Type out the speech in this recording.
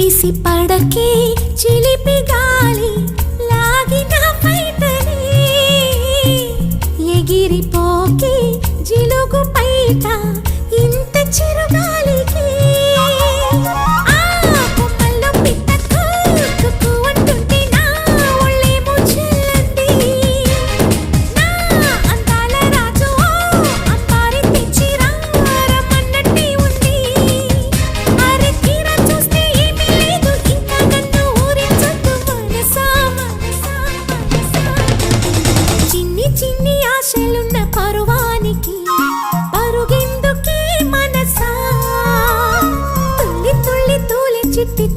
ఒడిసి పడకే చిలిపి గాలి లాగిన పైటని ఎగిరిపోకే జిలుగు పైట ఇంత చిరుగాలికి చిన్ని ఆశలున్న పరువానికి పరుగెందుకే మనసా తుల్లి తుల్లి తూలి చిట్టి